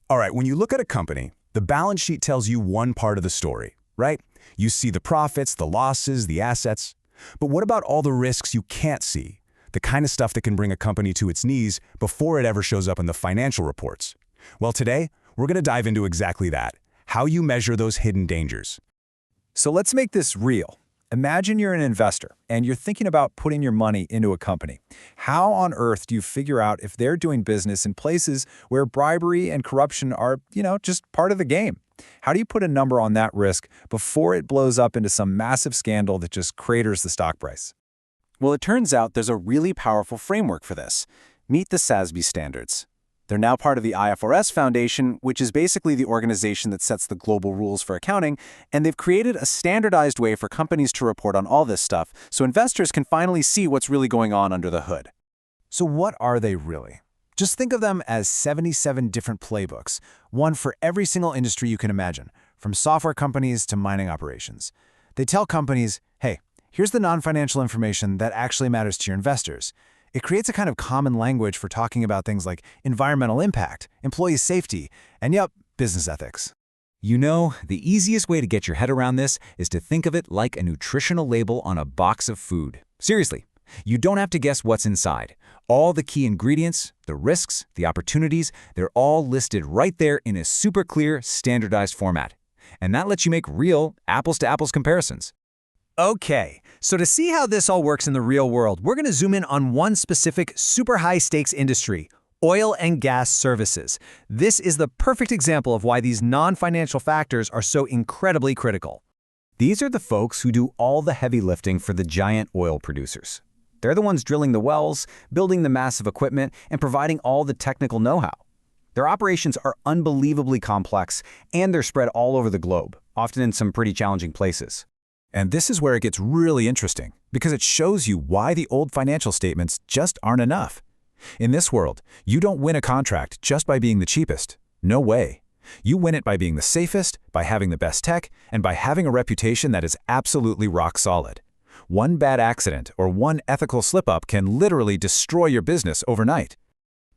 All right, when you look at a company, the balance sheet tells you one part of the story, right? You see the profits, the losses, the assets. But what about all the risks you can't see? The kind of stuff that can bring a company to its knees before it ever shows up in the financial reports. Well, today, we're going to dive into exactly that, how you measure those hidden dangers. So let's make this real. Imagine you're an investor and you're thinking about putting your money into a company. How on earth do you figure out if they're doing business in places where bribery and corruption are, just part of the game? How do you put a number on that risk before it blows up into some massive scandal that just craters the stock price? Well, it turns out there's a really powerful framework for this. Meet the SASB standards. They're now part of the IFRS Foundation, which is basically the organization that sets the global rules for accounting, and they've created a standardized way for companies to report on all this stuff so investors can finally see what's really going on under the hood. So what are they really? Just think of them as 77 different playbooks, one for every single industry you can imagine, from software companies to mining operations. They tell companies, hey, here's the non-financial information that actually matters to your investors. It creates a kind of common language for talking about things like environmental impact, employee safety, and business ethics. The easiest way to get your head around this is to think of it like a nutritional label on a box of food. Seriously, you don't have to guess what's inside. All the key ingredients, the risks, the opportunities, they're all listed right there in a super clear, standardized format. And that lets you make real apples-to-apples comparisons. Okay, so to see how this all works in the real world, we're going to zoom in on one specific super high-stakes industry, oil and gas services. This is the perfect example of why these non-financial factors are so incredibly critical. These are the folks who do all the heavy lifting for the giant oil producers. They're the ones drilling the wells, building the massive equipment, and providing all the technical know-how. Their operations are unbelievably complex, and they're spread all over the globe, often in some pretty challenging places. And this is where it gets really interesting, because it shows you why the old financial statements just aren't enough. In this world, you don't win a contract just by being the cheapest. No way. You win it by being the safest, by having the best tech, and by having a reputation that is absolutely rock solid. One bad accident or one ethical slip-up can literally destroy your business overnight.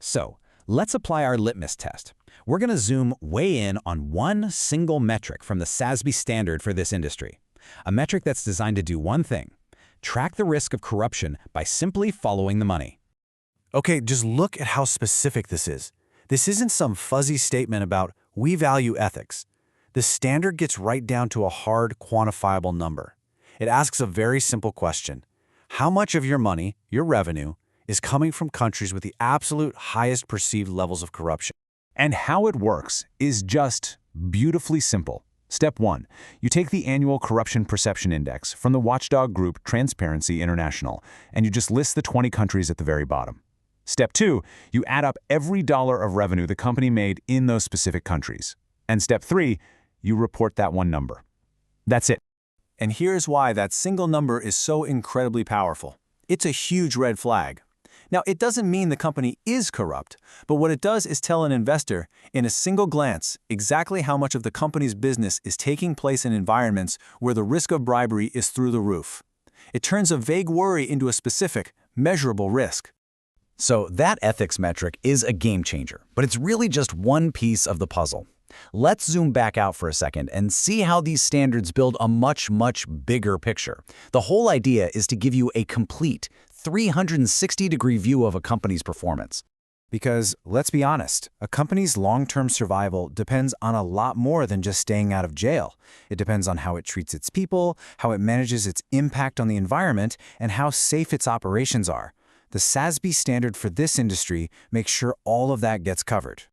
So, let's apply our litmus test. We're going to zoom way in on one single metric from the SASB standard for this industry. A metric that's designed to do one thing: track the risk of corruption by simply following the money. Okay, just look at how specific this is. This isn't some fuzzy statement about we value ethics. The standard gets right down to a hard, quantifiable number. It asks a very simple question. How much of your money, your revenue, is coming from countries with the absolute highest perceived levels of corruption? And how it works is just beautifully simple. Step 1. You take the annual Corruption Perception Index from the watchdog group Transparency International, and you just list the 20 countries at the very bottom. Step 2. You add up every dollar of revenue the company made in those specific countries. And Step 3. You report that one number. That's it. And here's why that single number is so incredibly powerful. It's a huge red flag. Now, it doesn't mean the company is corrupt, but what it does is tell an investor, in a single glance, exactly how much of the company's business is taking place in environments where the risk of bribery is through the roof. It turns a vague worry into a specific, measurable risk. So that ethics metric is a game changer, but it's really just one piece of the puzzle. Let's zoom back out for a second and see how these standards build a much, much bigger picture. The whole idea is to give you a complete 360-degree view of a company's performance. Because, let's be honest, a company's long-term survival depends on a lot more than just staying out of jail. It depends on how it treats its people, how it manages its impact on the environment, and how safe its operations are. The SASB standard for this industry makes sure all of that gets covered.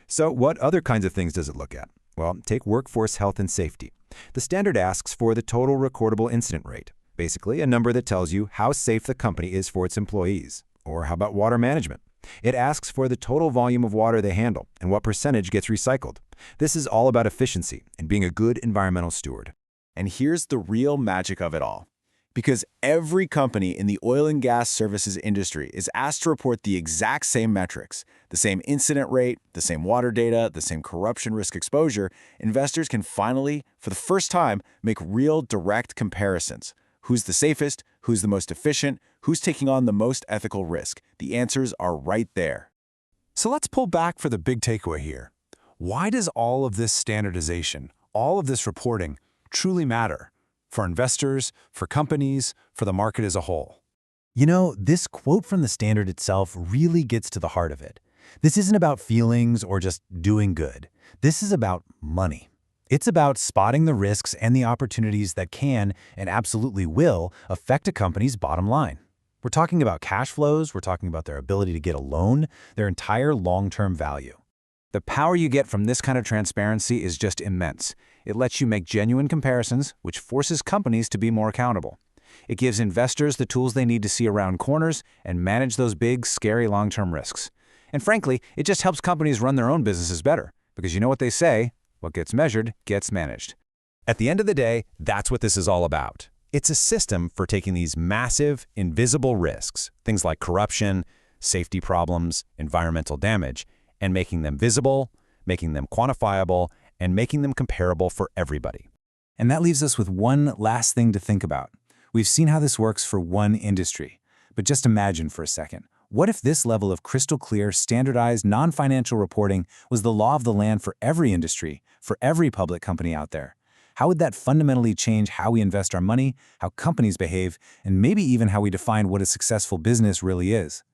So what other kinds of things does it look at? Well, take workforce health and safety. The standard asks for the total recordable incident rate, basically a number that tells you how safe the company is for its employees. Or how about water management? It asks for the total volume of water they handle and what percentage gets recycled. This is all about efficiency and being a good environmental steward. And here's the real magic of it all. Because every company in the oil and gas services industry is asked to report the exact same metrics, the same incident rate, the same water data, the same corruption risk exposure, investors can finally, for the first time, make real direct comparisons. Who's the safest? Who's the most efficient? Who's taking on the most ethical risk? The answers are right there. So let's pull back for the big takeaway here. Why does all of this standardization, all of this reporting, truly matter? For investors, for companies, for the market as a whole? You know, this quote from the standard itself really gets to the heart of it. This isn't about feelings or just doing good. This is about money. It's about spotting the risks and the opportunities that can, and absolutely will, affect a company's bottom line. We're talking about cash flows, we're talking about their ability to get a loan, their entire long-term value. The power you get from this kind of transparency is just immense. It lets you make genuine comparisons, which forces companies to be more accountable. It gives investors the tools they need to see around corners and manage those big, scary long-term risks. And frankly, it just helps companies run their own businesses better, because you know what they say, what gets measured gets managed. At the end of the day, that's what this is all about. It's a system for taking these massive, invisible risks, things like corruption, safety problems, environmental damage, and making them visible, making them quantifiable, and making them comparable for everybody. And that leaves us with one last thing to think about. We've seen how this works for one industry, but just imagine for a second. What if this level of crystal clear, standardized, non-financial reporting was the law of the land for every industry, for every public company out there? How would that fundamentally change how we invest our money, how companies behave, and maybe even how we define what a successful business really is?